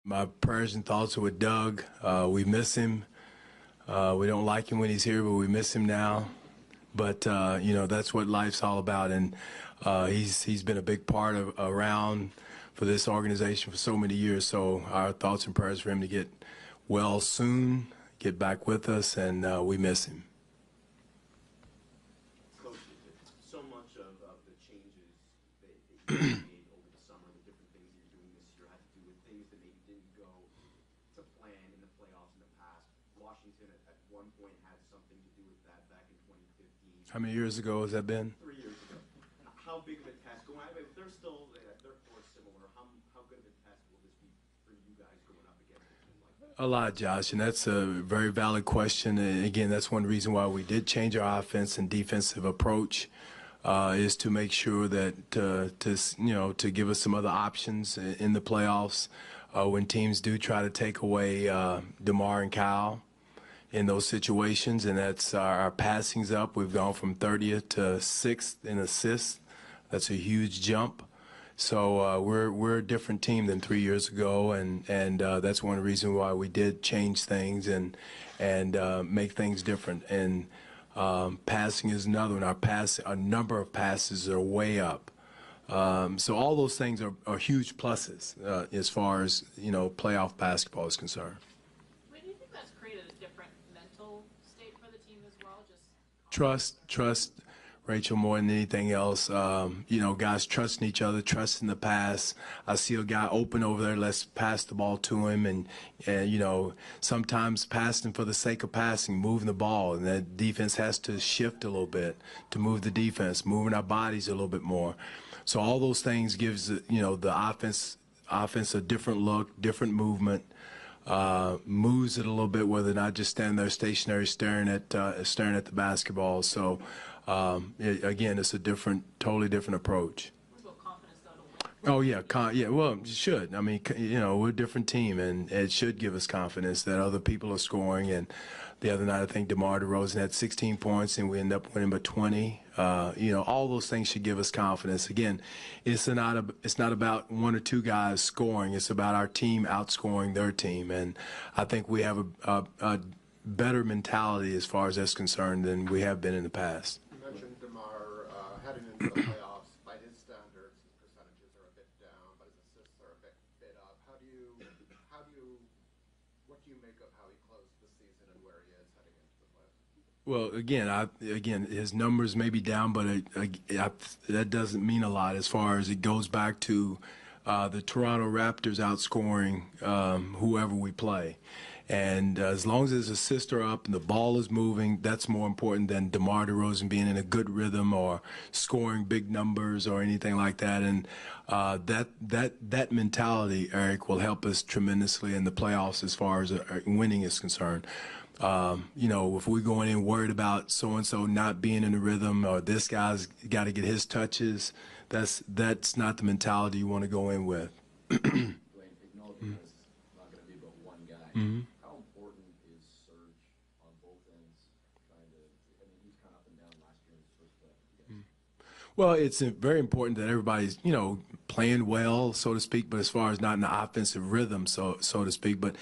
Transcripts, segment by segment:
My prayers and thoughts are with Doug. We miss him. We don't like him when he's here, but we miss him now. But that's what life's all about, and he's been a big part of around for this organization for so many years. So our thoughts and prayers for him to get well soon, get back with us, and we miss him. Coach, so much of the changes that you made over the summer, the different things that you're doing this year, had to do with things that maybe didn't go to plan in the playoffs in the past. Washington at one point had something to do with that back in 2015. How many years ago has that been? 3 years ago. How big of a test going? I mean, if they're still their course similar, how good of a test will this be for you guys going up against a team like that? A lot, Josh, and that's a very valid question. And again, that's one reason why we did change our offense and defensive approach, is to make sure that to give us some other options in the playoffs when teams do try to take away DeMar and Kyle in those situations. And that's our passing's up. We've gone from 30th to 6th in assists. That's a huge jump. So we're a different team than 3 years ago, and that's one reason why we did change things and make things different. And passing is another one. Our number of passes are way up. So all those things are huge pluses as far as playoff basketball is concerned. Do you think that's created a different mental state for the team as well? Trust, Rachel, more than anything else. Guys trusting each other, trusting the pass. I see a guy open over there, let's pass the ball to him, and sometimes passing for the sake of passing, moving the ball, and that defense has to shift a little bit to move the defense, moving our bodies a little bit more. So all those things gives the offense a different look, different movement. Moves it a little bit where they're not just standing there stationary staring at the basketball. So again, it's a totally different approach. Oh yeah, well, it should. I mean, we're a different team, and it should give us confidence that other people are scoring. And the other night, I think DeMar DeRozan had 16 points, and we ended up winning by 20. All those things should give us confidence. Again, it's not about one or two guys scoring. It's about our team outscoring their team, and I think we have a better mentality as far as that's concerned than we have been in the past. You mentioned DeMar heading into the playoffs. By his standards, his percentages are a bit down, but his assists are a bit up. What do you make of how he closed the season and where he is heading into the playoffs? Well, again, his numbers may be down, but that doesn't mean a lot as far as it goes back to the Toronto Raptors outscoring whoever we play. And as long as his assists are up and the ball is moving, that's more important than DeMar DeRozan being in a good rhythm or scoring big numbers or anything like that. And that mentality, Eric, will help us tremendously in the playoffs as far as winning is concerned. If we're going in worried about so-and-so not being in the rhythm or this guy's got to get his touches, that's not the mentality you want to go in with. Dwane, acknowledging this is not going to be but one guy. Mm-hmm. How important is Serge on both ends? He's kind of up and down last year in his first play. Well, it's very important that everybody's, playing well, so to speak, but as far as not in the offensive rhythm, so to speak. But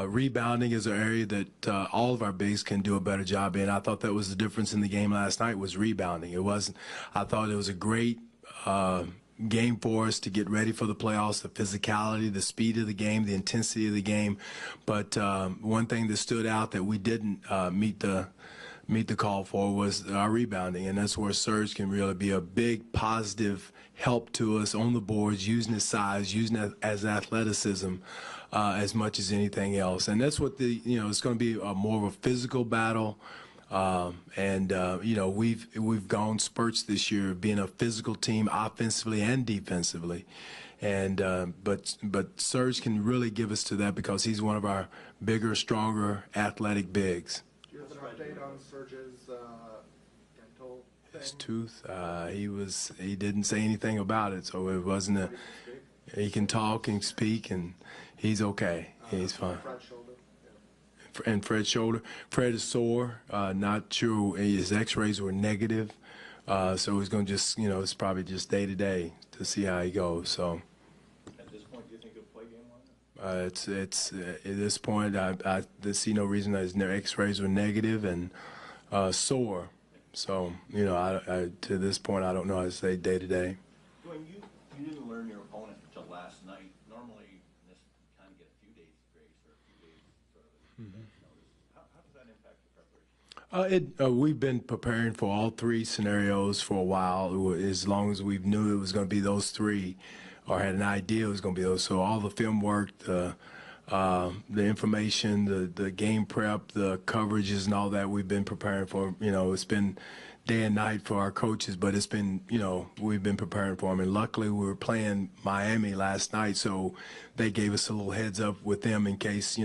rebounding is an area that all of our bigs can do a better job in. I thought that was the difference in the game last night was rebounding. I thought it was a great game for us to get ready for the playoffs, the physicality, the speed of the game, the intensity of the game. But one thing that stood out that we didn't meet the call for was our rebounding, and that's where Serge can really be a big positive help to us on the boards, using his size, using it as athleticism as much as anything else. And that's what it's going to be more of a physical battle. We've gone spurts this year being a physical team offensively and defensively. And but Serge can really give us to that because he's one of our bigger, stronger, athletic bigs. Do you have an update on Serge's dental thing? His tooth, he didn't say anything about it, so it wasn't he can talk and speak, and he's okay. He's fine. Fred's shoulder. And Fred's shoulder. Fred is sore. Not sure. His X-rays were negative, so he's going to just, it's probably just day to day to see how he goes. So. At this point, do you think he'll play game one? It's at this point I see no reason that his X-rays were negative and sore. So to this point I don't know how to say day to day. Dwane, you didn't learn your opponent until last night. Normally, this you kind of get a few days grace or a few days sort of advance notice. How does that impact your preparation? We've been preparing for all three scenarios for a while, as long as we knew it was going to be those three, or had an idea it was going to be those. So all the film work, the information, the game prep, the coverages, and all that we've been preparing for. It's been day and night for our coaches, but it's been, we've been preparing for them. And luckily, we were playing Miami last night, so they gave us a little heads up with them in case,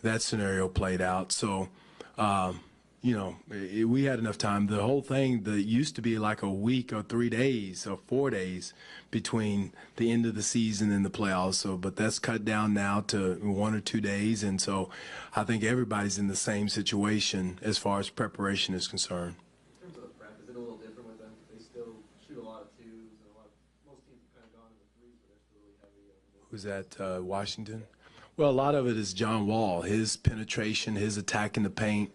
that scenario played out. So, we had enough time. The whole thing that used to be like a week or 3 days or 4 days between the end of the season and the playoffs. So, but that's cut down now to 1 or 2 days. And so I think everybody's in the same situation as far as preparation is concerned. In terms of the prep, is it a little different with them? They still shoot a lot of twos and most teams have kind of gone into threes, but they're still really heavy. Who's that, Washington? Well, a lot of it is John Wall. His penetration, his attack in the paint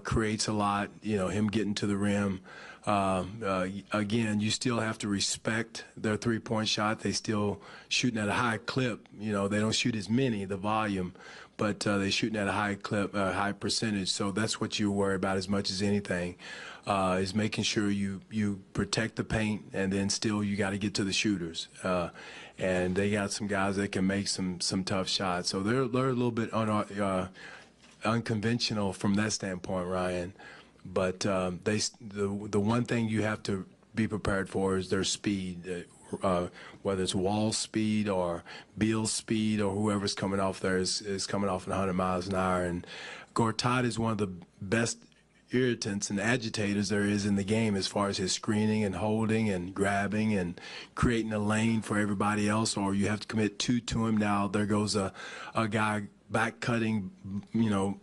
creates a lot, him getting to the rim. Again, you still have to respect their three-point shot. They still shooting at a high clip. They don't shoot as many, the volume, but they're shooting at a high clip, high percentage. So that's what you worry about as much as anything, is making sure you protect the paint, and then still you got to get to the shooters. And they got some guys that can make some tough shots. So they're a little bit unconventional from that standpoint, Ryan. But the one thing you have to be prepared for is their speed, whether it's Wall's speed or Beal's speed or whoever's coming off there is coming off at 100 miles an hour. And Gortat is one of the best irritants and agitators there is in the game as far as his screening and holding and grabbing and creating a lane for everybody else, or you have to commit two to him. Now there goes a guy back cutting,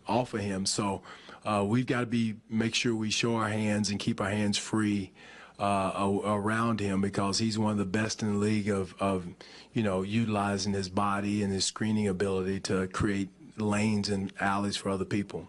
off of him. So we've got to make sure we show our hands and keep our hands free around him, because he's one of the best in the league of utilizing his body and his screening ability to create lanes and alleys for other people.